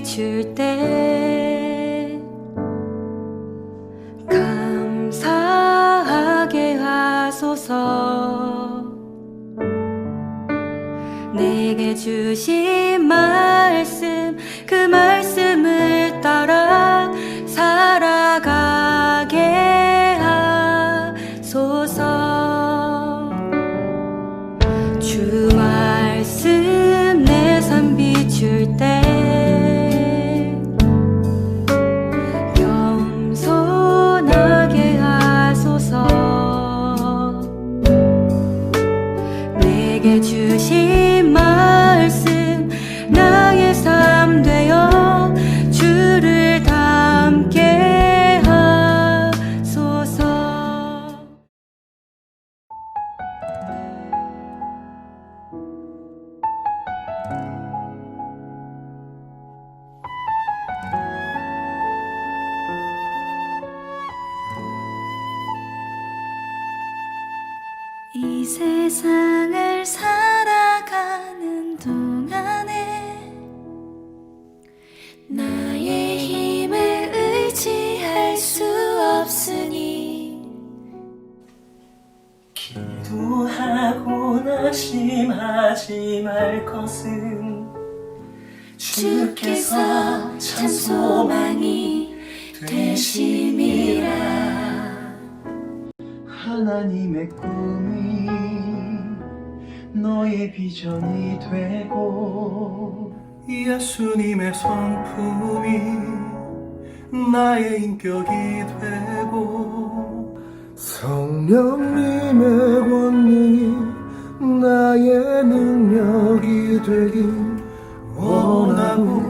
비출 때 감사하게 하소서. 내게 주신 말씀, 그 말씀을 따라 살아가게 하소서. 주 말씀 내 삶 비출 때 겸손하게 하소서. 내게 주신 말씀 나의 삶 되어 주를 닮게 하소서. 이 세상을 살아가는 동안에 나의 힘을 의지할 수 없으니 기도하고 낙심하지 말 것은 주께서 참 소망이 되심이라. 하나님의 꿈이 너의 비전이 되고 예수님의 성품이 나의 인격이 되고 성령님의 권능이 나의 능력이 되길 원하고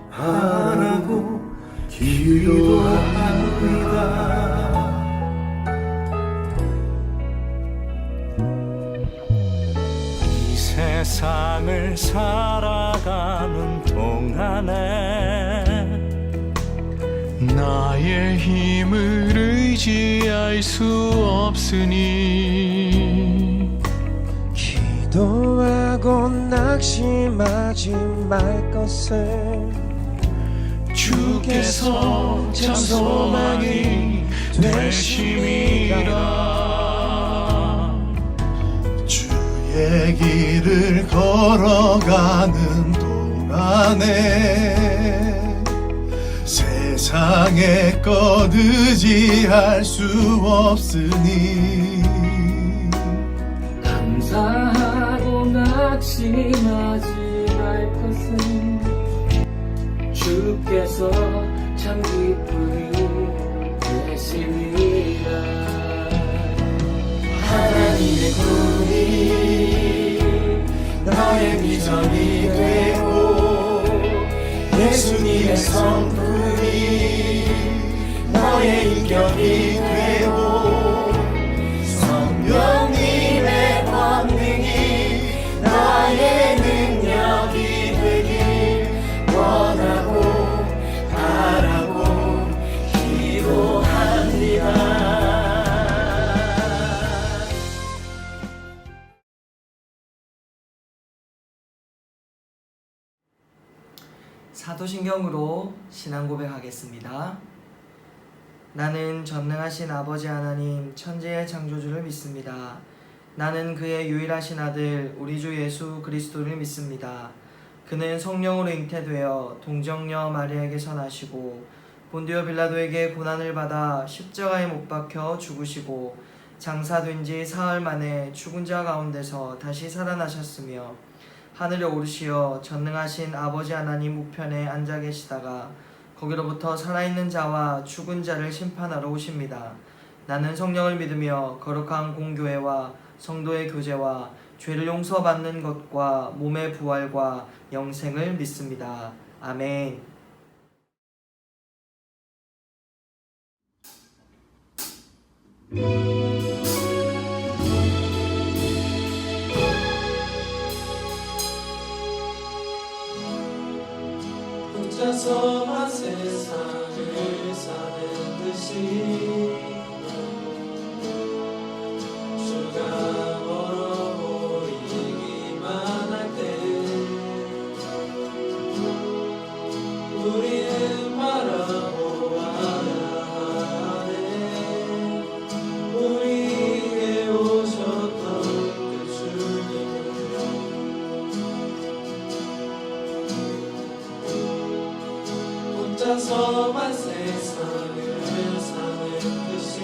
바라고 기도합니다. 세상을 살아가는 동안에 나의 힘을 의지할 수 없으니 기도하고 낙심하지 말 것을 주께서 참 소망이 되심이라. 주의 길을 걸어가는 동안에 세상의 것 의지할 수 없으니 감사하고 낙심하지 말 것은 주께서 참 기쁨이 되심이라. 하나님의 꿈이 너의 비전이 되고 예수님의 성품이 너의 인격이 되고 성령님의 권능이 나의 능력이 되길 원하고 바라고 기도합니다. 사도신경으로 신앙 고백하겠습니다. 나는 전능하신 아버지 하나님 천지의 창조주를 믿습니다. 나는 그의 유일하신 아들 우리 주 예수 그리스도를 믿습니다. 그는 성령으로 잉태되어 동정녀 마리아에게서 나시고 본디오 빌라도에게 고난을 받아 십자가에 못 박혀 죽으시고 장사된 지 사흘 만에 죽은 자 가운데서 다시 살아나셨으며 하늘에 오르시어 전능하신 아버지 하나님 우편에 앉아 계시다가 거기로부터 살아있는 자와 죽은 자를 심판하러 오십니다. 나는 성령을 믿으며 거룩한 공교회와 성도의 교제와 죄를 용서받는 것과 몸의 부활과 영생을 믿습니다. 아멘. 혼자서만 세상을 사는 듯이 주가 멀어 보이기만 할 때 혼자서만 세상을 사는 듯이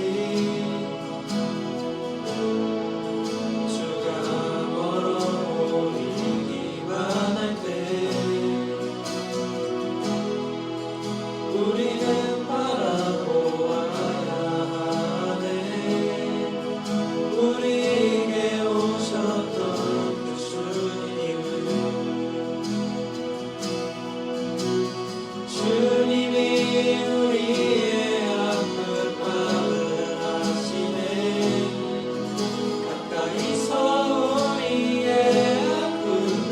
주가 멀어보이기만 할 때 우리는 바라보아야 하네. 우리에게 오셨던 그 주님을, 주님이 우리의 아픈 마음을 아시네. 가까이서 우리의 아픔에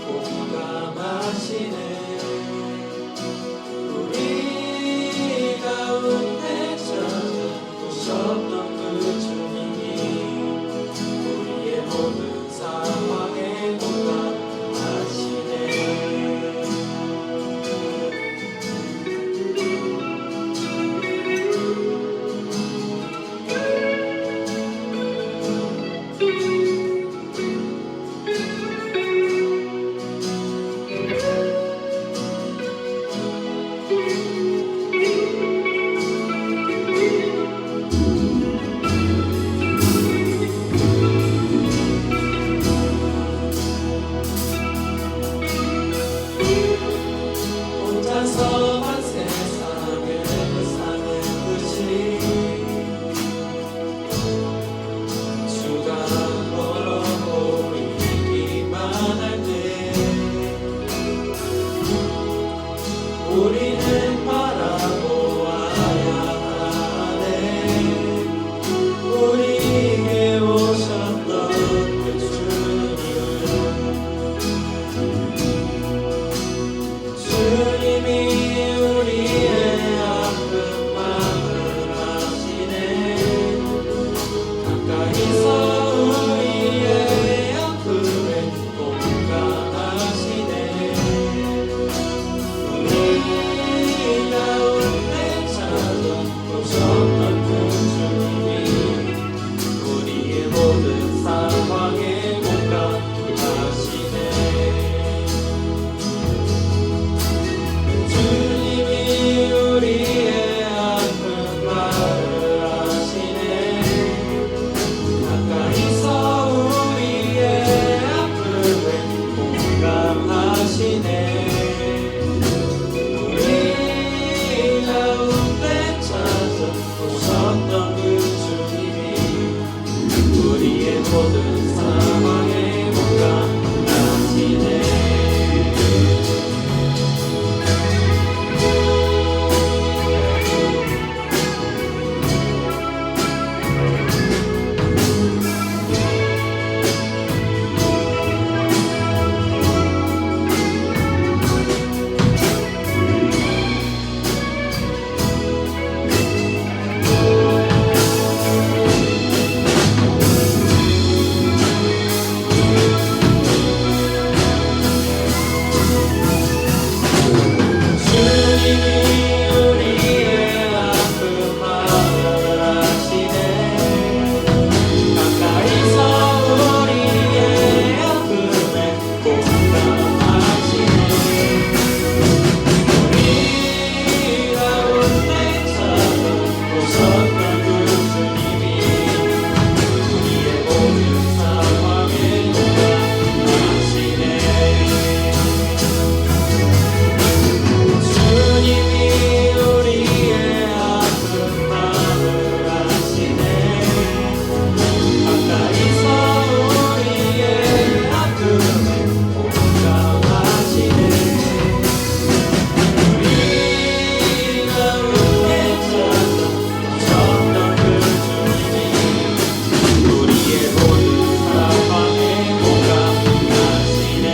공감하시네. 우리 가운데 찾아오셨던 그 주님이 우리의 모든 상황에 공감하시네. 혼자서만 세상을 사는 듯이 주가 멀어 보이기만 할 때 우리는 바라보아야 하네. 우리에게 오셨던 그 주님을, 주님이 우리의 아픈 마음을 아시네. 가까이서 우리의 아픔에 공감하시네. 우리 가운데 찾아오셨던 그 주님이 우리의 모든 상황에 공감하시네. 주님이 우리의 아픈 마음을 아시네. 가까이서 우리의 아픔에 공감하시네. 우리 가운데 찾아오셨던 그 주님이 우리의 모든 상황에 공감하시네.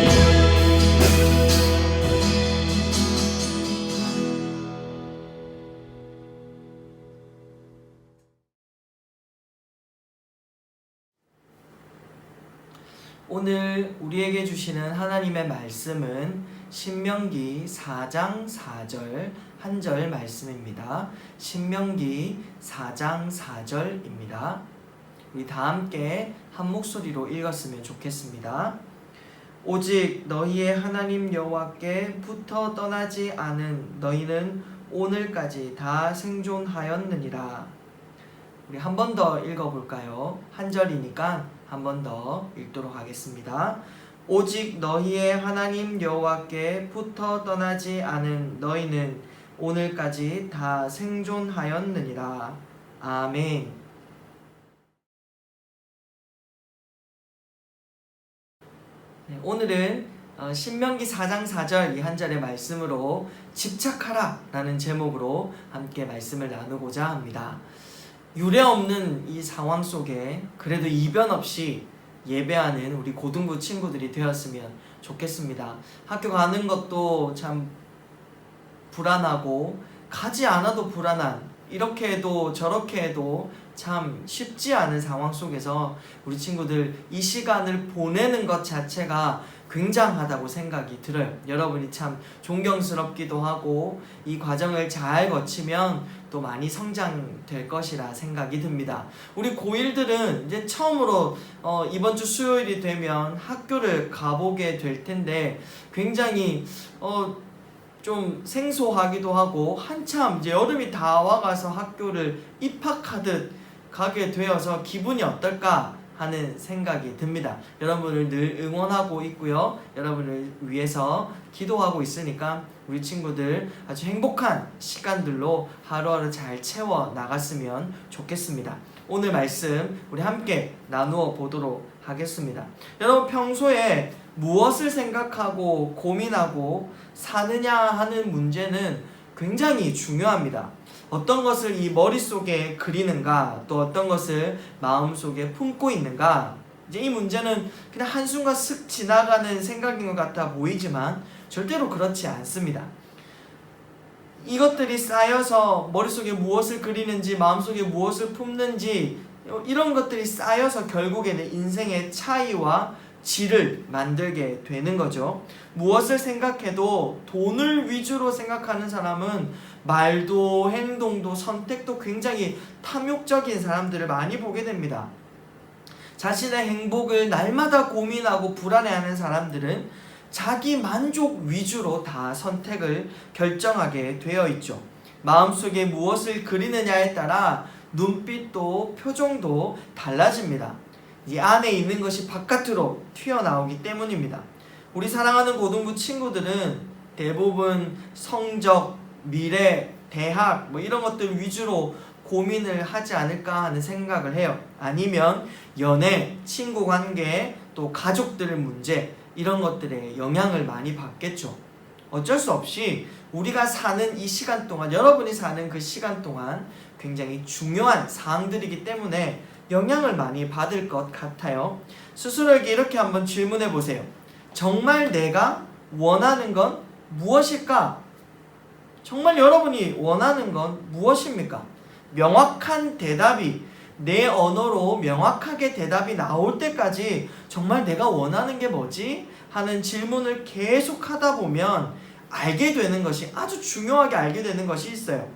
오늘 우리에게 주시는 하나님의 말씀은 신명기 4장 4절 한 절 말씀입니다. 신명기 4장 4절입니다. 우리 다 함께 한 목소리로 읽었으면 좋겠습니다. 오직 너희의 하나님 여호와께 붙어 떠나지 않은 너희는 오늘까지 다 생존하였느니라. 우리 한 번 더 읽어볼까요? 한 절이니까 한 번 더 읽도록 하겠습니다. 오직 너희의 하나님 여호와께 붙어 떠나지 않은 너희는 오늘까지 다 생존하였느니라. 아멘. 네, 오늘은 신명기 4장 4절 이 한 절의 말씀으로 집착하라 라는 제목으로 함께 말씀을 나누고자 합니다. 유례없는 이 상황 속에 그래도 이변 없이 예배하는 우리 고등부 친구들이 되었으면 좋겠습니다. 학교 가는 것도 참 불안하고 가지 않아도 불안한, 이렇게 해도 저렇게 해도 참 쉽지 않은 상황 속에서 우리 친구들 이 시간을 보내는 것 자체가 굉장하다고 생각이 들어요. 여러분이 참 존경스럽기도 하고 이 과정을 잘 거치면 또 많이 성장될 것이라 생각이 듭니다. 우리 고1들은 이제 처음으로 이번 주 수요일이 되면 학교를 가보게 될 텐데 굉장히 좀 생소하기도 하고 한참 이제 여름이 다 와가서 학교를 입학하듯 가게 되어서 기분이 어떨까 하는 생각이 듭니다. 여러분을 늘 응원하고 있고요. 여러분을 위해서 기도하고 있으니까 우리 친구들 아주 행복한 시간들로 하루하루 잘 채워 나갔으면 좋겠습니다. 오늘 말씀 우리 함께 나누어 보도록 하겠습니다. 여러분 평소에 무엇을 생각하고 고민하고 사느냐 하는 문제는 굉장히 중요합니다. 어떤 것을 이 머릿속에 그리는가, 또 어떤 것을 마음속에 품고 있는가, 이제 이 문제는 그냥 한순간 슥 지나가는 생각인 것 같아 보이지만 절대로 그렇지 않습니다. 이것들이 쌓여서 머릿속에 무엇을 그리는지, 마음속에 무엇을 품는지, 이런 것들이 쌓여서 결국에는 인생의 차이와 질을 만들게 되는 거죠. 무엇을 생각해도 돈을 위주로 생각하는 사람은 말도 행동도 선택도 굉장히 탐욕적인 사람들을 많이 보게 됩니다. 자신의 행복을 날마다 고민하고 불안해하는 사람들은 자기 만족 위주로 다 선택을 결정하게 되어 있죠. 마음속에 무엇을 그리느냐에 따라 눈빛도 표정도 달라집니다. 이 안에 있는 것이 바깥으로 튀어나오기 때문입니다. 우리 사랑하는 고등부 친구들은 대부분 성적, 미래, 대학 이런 것들 위주로 고민을 하지 않을까 하는 생각을 해요. 아니면 연애, 친구 관계, 또 가족들의 문제, 이런 것들에 영향을 많이 받겠죠. 어쩔 수 없이 우리가 사는 이 시간 동안, 여러분이 사는 그 시간 동안 굉장히 중요한 사항들이기 때문에 영향을 많이 받을 것 같아요. 스스로에게 이렇게 한번 질문해 보세요. 정말 내가 원하는 건 무엇일까? 정말 여러분이 원하는 건 무엇입니까? 명확한 대답이, 내 언어로 명확하게 대답이 나올 때까지 정말 내가 원하는 게 뭐지? 하는 질문을 계속 하다 보면 알게 되는 것이, 아주 중요하게 알게 되는 것이 있어요.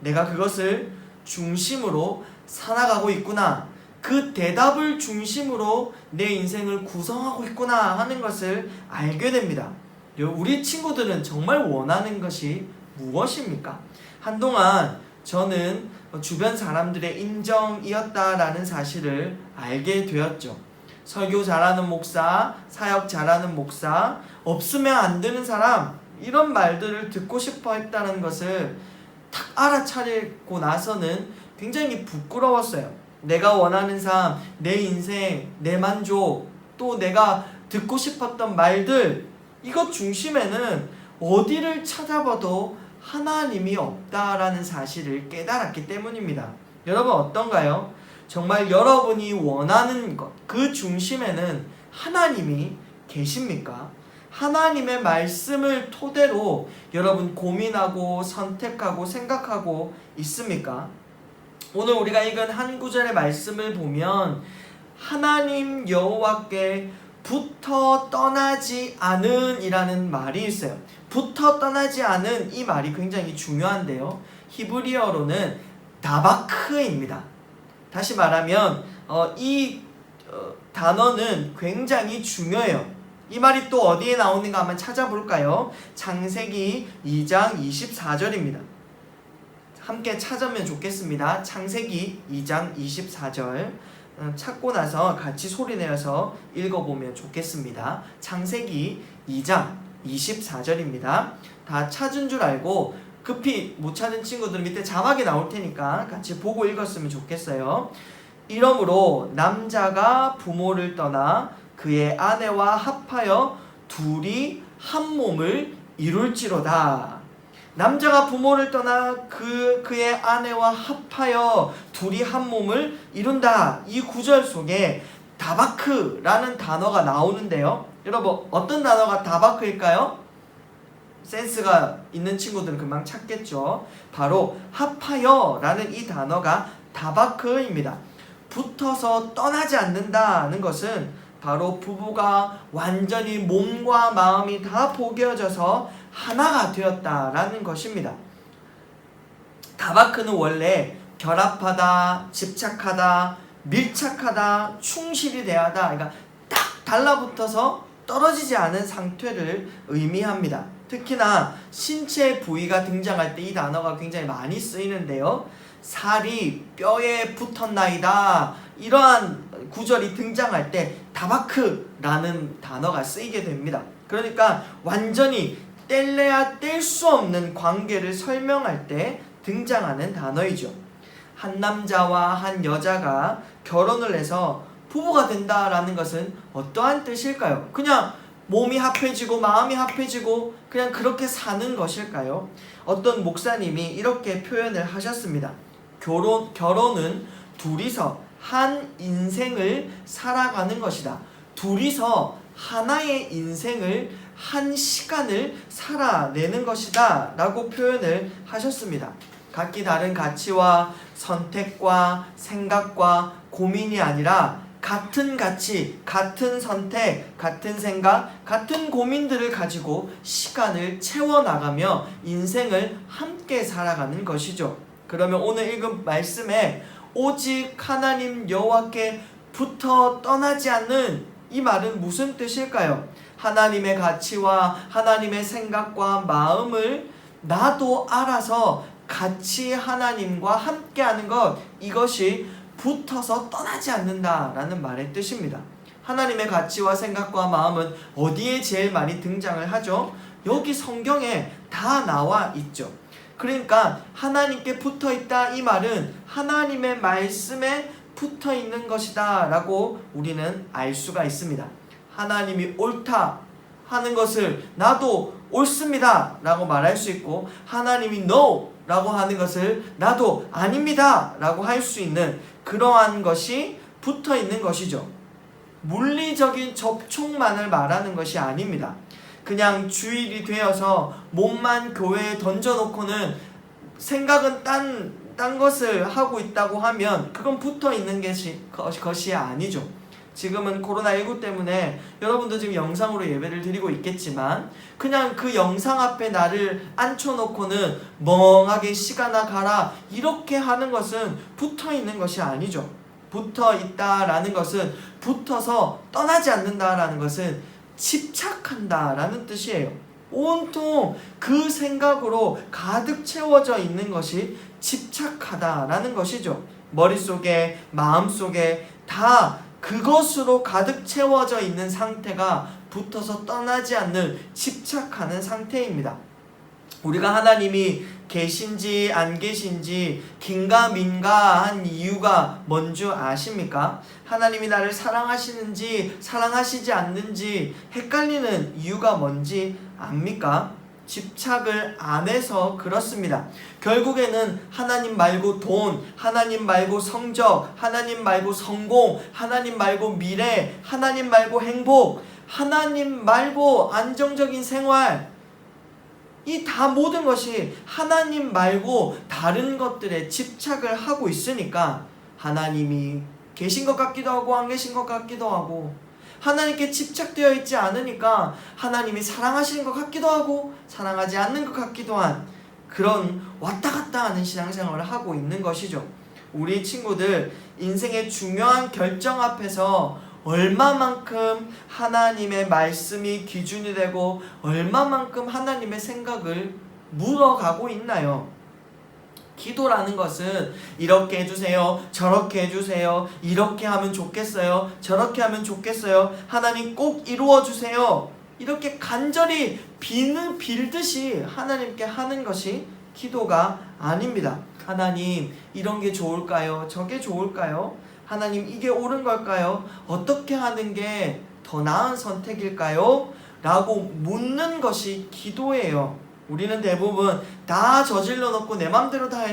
내가 그것을 중심으로 살아가고 있구나, 그 대답을 중심으로 내 인생을 구성하고 있구나 하는 것을 알게 됩니다. 우리 친구들은 정말 원하는 것이 무엇입니까? 한동안 저는 주변 사람들의 인정이었다라는 사실을 알게 되었죠. 설교 잘하는 목사, 사역 잘하는 목사, 없으면 안 되는 사람, 이런 말들을 듣고 싶어 했다는 것을 딱 알아차리고 나서는 굉장히 부끄러웠어요. 내가 원하는 삶, 내 인생, 내 만족, 또 내가 듣고 싶었던 말들, 이것 중심에는 어디를 찾아봐도 하나님이 없다라는 사실을 깨달았기 때문입니다. 여러분 어떤가요? 정말 여러분이 원하는 것, 그 중심에는 하나님이 계십니까? 하나님의 말씀을 토대로 여러분 고민하고 선택하고 생각하고 있습니까? 오늘 우리가 읽은 한 구절의 말씀을 보면 하나님 여호와께 붙어 떠나지 않은 이라는 말이 있어요. 붙어 떠나지 않은 이 말이 굉장히 중요한데요. 히브리어로는 다바크입니다. 다시 말하면 이 단어는 굉장히 중요해요. 이 말이 또 어디에 나오는가 한번 찾아볼까요? 창세기 2장 24절입니다. 함께 찾으면 좋겠습니다. 창세기 2장 24절 찾고 나서 같이 소리내어서 읽어보면 좋겠습니다. 창세기 2장 24절입니다. 다 찾은 줄 알고 급히 못 찾은 친구들은 밑에 자막이 나올 테니까 같이 보고 읽었으면 좋겠어요. 이러므로 남자가 부모를 떠나 그의 아내와 합하여 둘이 한 몸을 이룰지로다. 남자가 부모를 떠나 그의 아내와 합하여 둘이 한 몸을 이룬다. 이 구절 속에 다바크라는 단어가 나오는데요. 여러분 어떤 단어가 다바크일까요? 센스가 있는 친구들은 금방 찾겠죠. 바로 합하여라는 이 단어가 다바크입니다. 붙어서 떠나지 않는다는 것은 바로 부부가 완전히 몸과 마음이 다 포개어져서 하나가 되었다라는 것입니다. 다바크는 원래 결합하다, 집착하다, 밀착하다, 충실히 대하다, 그러니까 딱 달라붙어서 떨어지지 않은 상태를 의미합니다. 특히나 신체 부위가 등장할 때 이 단어가 굉장히 많이 쓰이는데요. 살이 뼈에 붙었나이다. 이러한 구절이 등장할 때 다바크라는 단어가 쓰이게 됩니다. 그러니까 완전히 뗄래야 뗄 수 없는 관계를 설명할 때 등장하는 단어이죠. 한 남자와 한 여자가 결혼을 해서 부부가 된다라는 것은 어떠한 뜻일까요? 그냥 몸이 합해지고 마음이 합해지고 그냥 그렇게 사는 것일까요? 어떤 목사님이 이렇게 표현을 하셨습니다. 결혼은 둘이서 한 인생을 살아가는 것이다. 둘이서 하나의 인생을 한 시간을 살아내는 것이다 라고 표현을 하셨습니다. 각기 다른 가치와 선택과 생각과 고민이 아니라 같은 가치, 같은 선택, 같은 생각, 같은 고민들을 가지고 시간을 채워나가며 인생을 함께 살아가는 것이죠. 그러면 오늘 읽은 말씀에 오직 하나님 여호와께 붙어 떠나지 않는 이 말은 무슨 뜻일까요? 하나님의 가치와 하나님의 생각과 마음을 나도 알아서 같이 하나님과 함께하는 것, 이것이 붙어서 떠나지 않는다라는 말의 뜻입니다. 하나님의 가치와 생각과 마음은 어디에 제일 많이 등장을 하죠? 여기 성경에 다 나와 있죠. 그러니까 하나님께 붙어있다 이 말은 하나님의 말씀에 붙어있는 것이다 라고 우리는 알 수가 있습니다. 하나님이 옳다 하는 것을 나도 옳습니다 라고 말할 수 있고, 하나님이 no 라고 하는 것을 나도 아닙니다 라고 할 수 있는 그러한 것이 붙어있는 것이죠. 물리적인 접촉만을 말하는 것이 아닙니다. 그냥 주일이 되어서 몸만 교회에 던져놓고는 생각은 딴 것을 하고 있다고 하면 그건 붙어있는 것이 아니죠. 지금은 코로나19 때문에 여러분도 지금 영상으로 예배를 드리고 있겠지만 그냥 그 영상 앞에 나를 앉혀놓고는 멍하게 시간아 가라 이렇게 하는 것은 붙어있는 것이 아니죠. 붙어있다라는 것은 붙어서 떠나지 않는다라는 것은 집착한다라는 뜻이에요. 온통 그 생각으로 가득 채워져 있는 것이 집착하다라는 것이죠. 머릿속에 마음속에 다 그것으로 가득 채워져 있는 상태가 붙어서 떠나지 않는 집착하는 상태입니다. 우리가 하나님이 계신지 안 계신지 긴가민가한 이유가 뭔 줄 아십니까? 하나님이 나를 사랑하시는지 사랑하시지 않는지 헷갈리는 이유가 뭔지 압니까? 집착을 안 해서 그렇습니다. 결국에는 하나님 말고 돈, 하나님 말고 성적, 하나님 말고 성공, 하나님 말고 미래, 하나님 말고 행복, 하나님 말고 안정적인 생활, 이 다 모든 것이 하나님 말고 다른 것들에 집착을 하고 있으니까 하나님이 계신 것 같기도 하고 안 계신 것 같기도 하고, 하나님께 집착되어 있지 않으니까 하나님이 사랑하시는 것 같기도 하고 사랑하지 않는 것 같기도 한 그런 왔다 갔다 하는 신앙생활을 하고 있는 것이죠. 우리 친구들 인생의 중요한 결정 앞에서 얼마만큼 하나님의 말씀이 기준이 되고 얼마만큼 하나님의 생각을 물어가고 있나요? 기도라는 것은 이렇게 해주세요, 저렇게 해주세요, 이렇게 하면 좋겠어요, 저렇게 하면 좋겠어요, 하나님 꼭 이루어주세요, 이렇게 간절히 빌듯이 하나님께 하는 것이 기도가 아닙니다. 하나님 이런 게 좋을까요? 저게 좋을까요? 하나님 이게 옳은 걸까요? 어떻게 하는 게 더 나은 선택일까요? 라고 묻는 것이 기도예요. 우리는 대부분 다 저질러 놓고 내 맘대로 다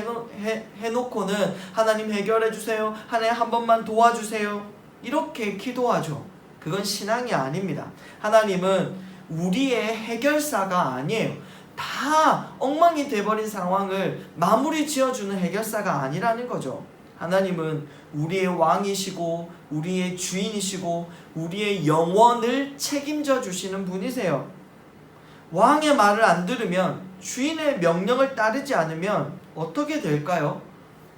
해놓고는 하나님 해결해 주세요, 하나님 한 번만 도와주세요, 이렇게 기도하죠. 그건 신앙이 아닙니다. 하나님은 우리의 해결사가 아니에요. 다 엉망이 돼버린 상황을 마무리 지어주는 해결사가 아니라는 거죠. 하나님은 우리의 왕이시고 우리의 주인이시고 우리의 영원을 책임져 주시는 분이세요. 왕의 말을 안 들으면, 주인의 명령을 따르지 않으면 어떻게 될까요?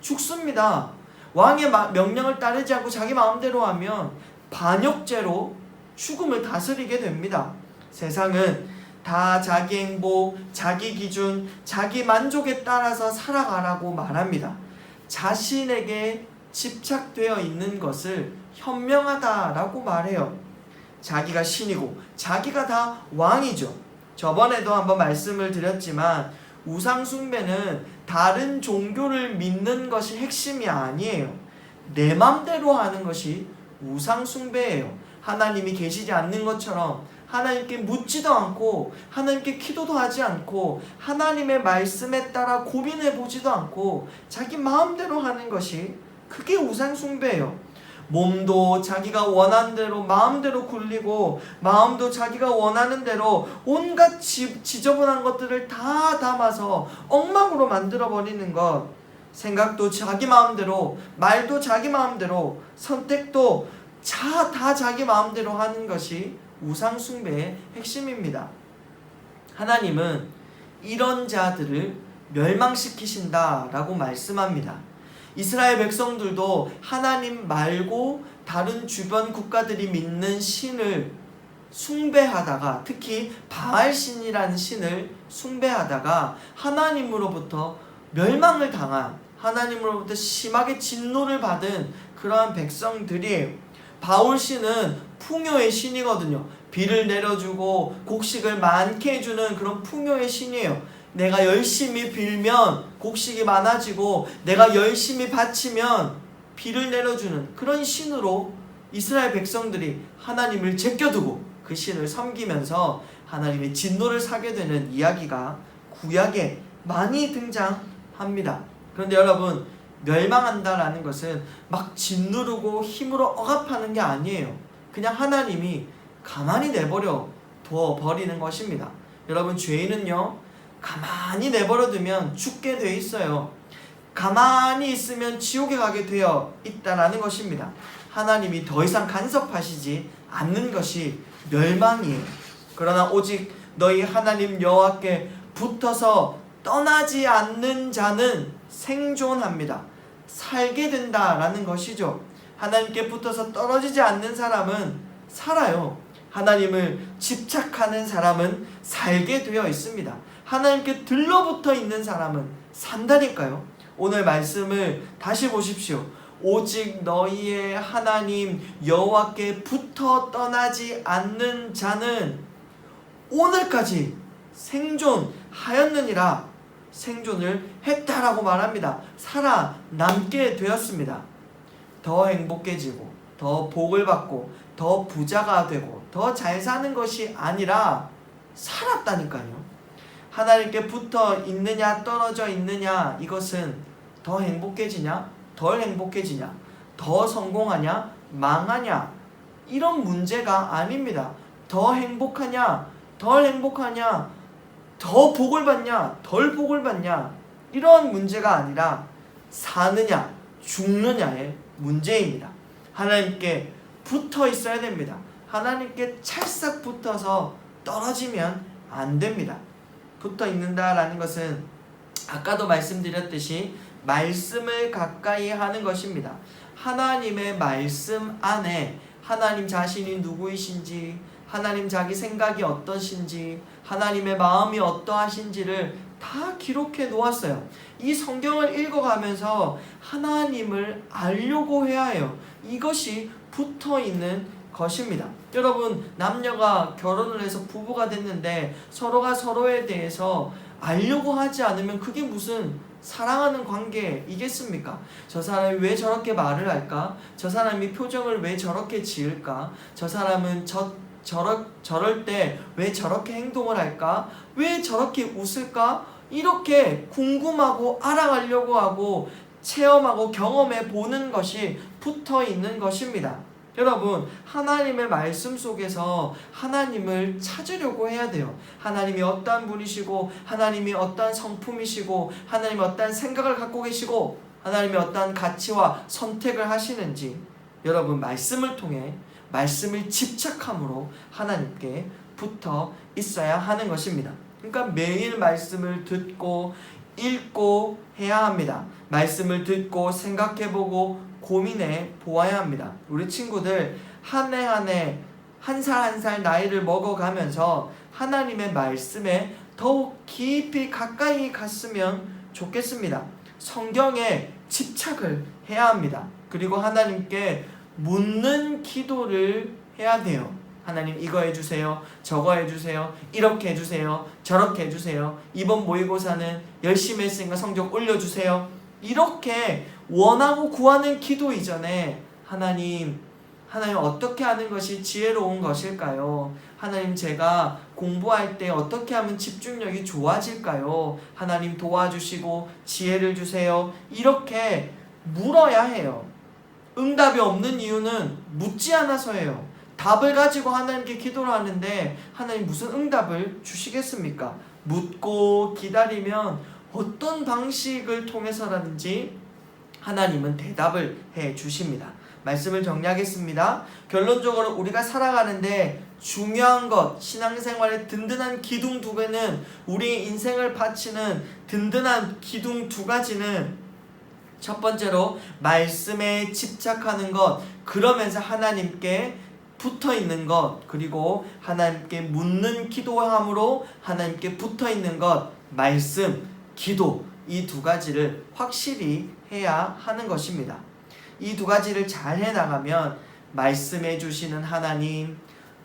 죽습니다. 왕의 명령을 따르지 않고 자기 마음대로 하면 반역죄로 죽음을 다스리게 됩니다. 세상은 다 자기 행복, 자기 기준, 자기 만족에 따라서 살아가라고 말합니다. 자신에게 집착되어 있는 것을 현명하다라고 말해요. 자기가 신이고 자기가 다 왕이죠. 저번에도 한번 말씀을 드렸지만 우상 숭배는 다른 종교를 믿는 것이 핵심이 아니에요. 내 맘대로 하는 것이 우상 숭배예요. 하나님이 계시지 않는 것처럼 하나님께 묻지도 않고 하나님께 기도도 하지 않고 하나님의 말씀에 따라 고민해 보지도 않고 자기 마음대로 하는 것이, 그게 우상 숭배예요. 몸도 자기가 원하는 대로 마음대로 굴리고 마음도 자기가 원하는 대로 온갖 지저분한 것들을 다 담아서 엉망으로 만들어버리는 것, 생각도 자기 마음대로, 말도 자기 마음대로, 선택도 다 자기 마음대로 하는 것이 우상 숭배의 핵심입니다. 하나님은 이런 자들을 멸망시키신다라고 말씀합니다. 이스라엘 백성들도 하나님 말고 다른 주변 국가들이 믿는 신을 숭배하다가, 특히 바알신이라는 신을 숭배하다가 하나님으로부터 멸망을 당한, 하나님으로부터 심하게 진노를 받은 그러한 백성들이에요. 바울신은 풍요의 신이거든요. 비를 내려주고 곡식을 많게 해주는 그런 풍요의 신이에요. 내가 열심히 빌면 곡식이 많아지고 내가 열심히 바치면 비를 내려주는 그런 신으로 이스라엘 백성들이 하나님을 제껴두고 그 신을 섬기면서 하나님의 진노를 사게 되는 이야기가 구약에 많이 등장합니다. 그런데 여러분, 멸망한다라는 것은 막 짓누르고 힘으로 억압하는 게 아니에요. 그냥 하나님이 가만히 내버려 두어 버리는 것입니다. 여러분, 죄인은요 가만히 내버려 두면 죽게 돼 있어요. 가만히 있으면 지옥에 가게 되어 있다라는 것입니다. 하나님이 더 이상 간섭하시지 않는 것이 멸망이에요. 그러나 오직 너희 하나님 여호와께 붙어서 떠나지 않는 자는 생존합니다. 살게 된다라는 것이죠. 하나님께 붙어서 떨어지지 않는 사람은 살아요. 하나님을 집착하는 사람은 살게 되어 있습니다. 하나님께 들러붙어 있는 사람은 산다니까요. 오늘 말씀을 다시 보십시오. 오직 너희의 하나님 여호와께 붙어 떠나지 않는 자는 오늘까지 생존하였느니라. 생존을 했다라고 말합니다. 살아남게 되었습니다. 더 행복해지고 더 복을 받고 더 부자가 되고 더 잘 사는 것이 아니라 살았다니까요. 하나님께 붙어 있느냐 떨어져 있느냐, 이것은 더 행복해지냐 덜 행복해지냐, 더 성공하냐 망하냐, 이런 문제가 아닙니다. 더 행복하냐 덜 행복하냐, 더 복을 받냐 덜 복을 받냐, 이런 문제가 아니라 사느냐 죽느냐의 문제입니다. 하나님께 붙어 있어야 됩니다. 하나님께 찰싹 붙어서 떨어지면 안 됩니다. 붙어 있는다라는 것은 아까도 말씀드렸듯이 말씀을 가까이 하는 것입니다. 하나님의 말씀 안에 하나님 자신이 누구이신지, 하나님 자기 생각이 어떠신지, 하나님의 마음이 어떠하신지를 다 기록해 놓았어요. 이 성경을 읽어가면서 하나님을 알려고 해야 해요. 이것이 붙어 있는 것입니다. 여러분, 남녀가 결혼을 해서 부부가 됐는데 서로가 서로에 대해서 알려고 하지 않으면 그게 무슨 사랑하는 관계이겠습니까? 저 사람이 왜 저렇게 말을 할까? 저 사람이 표정을 왜 저렇게 지을까? 저 사람은 저럴 때 왜 저렇게 행동을 할까? 왜 저렇게 웃을까? 이렇게 궁금하고 알아가려고 하고 체험하고 경험해 보는 것이 붙어 있는 것입니다. 여러분, 하나님의 말씀 속에서 하나님을 찾으려고 해야 돼요. 하나님이 어떠한 분이시고, 하나님이 어떠한 성품이시고, 하나님이 어떠한 생각을 갖고 계시고, 하나님이 어떠한 가치와 선택을 하시는지 여러분, 말씀을 통해 말씀을 집착함으로 하나님께 붙어 있어야 하는 것입니다. 그러니까 매일 말씀을 듣고 읽고 해야 합니다. 말씀을 듣고 생각해보고 고민해 보아야 합니다. 우리 친구들 한 해 한 해, 한 살 한 살 나이를 먹어가면서 하나님의 말씀에 더욱 깊이 가까이 갔으면 좋겠습니다. 성경에 집착을 해야 합니다. 그리고 하나님께 묻는 기도를 해야 돼요. 하나님, 이거 해주세요, 저거 해주세요, 이렇게 해주세요, 저렇게 해주세요, 이번 모의고사는 열심히 했으니까 성적 올려주세요. 이렇게 원하고 구하는 기도 이전에 하나님 어떻게 하는 것이 지혜로운 것일까요? 하나님, 제가 공부할 때 어떻게 하면 집중력이 좋아질까요? 하나님 도와주시고 지혜를 주세요. 이렇게 물어야 해요. 응답이 없는 이유는 묻지 않아서예요. 답을 가지고 하나님께 기도를 하는데 하나님 무슨 응답을 주시겠습니까? 묻고 기다리면 어떤 방식을 통해서라든지 하나님은 대답을 해 주십니다. 말씀을 정리하겠습니다. 결론적으로 우리가 살아가는데 중요한 것, 신앙생활의 든든한 기둥 두 개는, 우리 인생을 바치는 든든한 기둥 두 가지는, 첫 번째로 말씀에 집착하는 것, 그러면서 하나님께 붙어 있는 것, 그리고 하나님께 묻는 기도함으로 하나님께 붙어 있는 것, 말씀, 기도, 이 두 가지를 확실히 해야 하는 것입니다. 이 두 가지를 잘 해나가면 말씀해 주시는 하나님,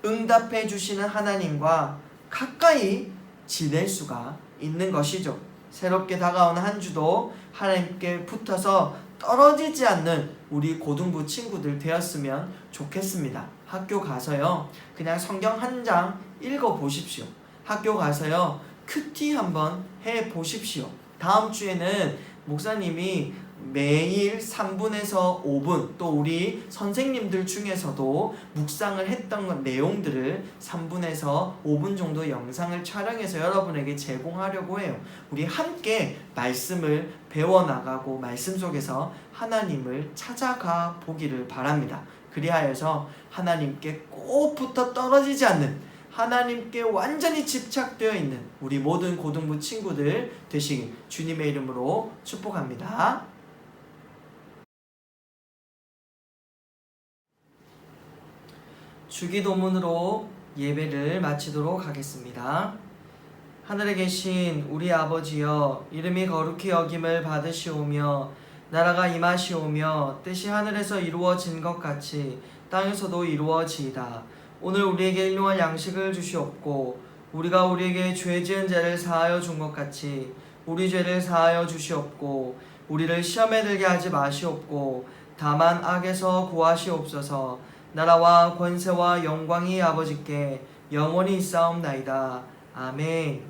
응답해 주시는 하나님과 가까이 지낼 수가 있는 것이죠. 새롭게 다가오는 한 주도 하나님께 붙어서 떨어지지 않는 우리 고등부 친구들 되었으면 좋겠습니다. 학교 가서요, 그냥 성경 한 장 읽어 보십시오. 학교 가서요, 큐티 한번 해 보십시오. 다음 주에는 목사님이 매일 3분에서 5분, 또 우리 선생님들 중에서도 묵상을 했던 내용들을 3분에서 5분 정도 영상을 촬영해서 여러분에게 제공하려고 해요. 우리 함께 말씀을 배워나가고 말씀 속에서 하나님을 찾아가 보기를 바랍니다. 그리하여서 하나님께 꼭 붙어 떨어지지 않는, 하나님께 완전히 집착되어 있는 우리 모든 고등부 친구들 되시길 주님의 이름으로 축복합니다. 주기도문으로 예배를 마치도록 하겠습니다. 하늘에 계신 우리 아버지여, 이름이 거룩히 여김을 받으시오며 나라가 임하시오며 뜻이 하늘에서 이루어진 것 같이 땅에서도 이루어지이다. 오늘 우리에게 일용할 양식을 주시옵고 우리가 우리에게 죄 지은 자를 사하여 준 것 같이 우리 죄를 사하여 주시옵고 우리를 시험에 들게 하지 마시옵고 다만 악에서 구하시옵소서. 나라와 권세와 영광이 아버지께 영원히 있사옵나이다. 아멘.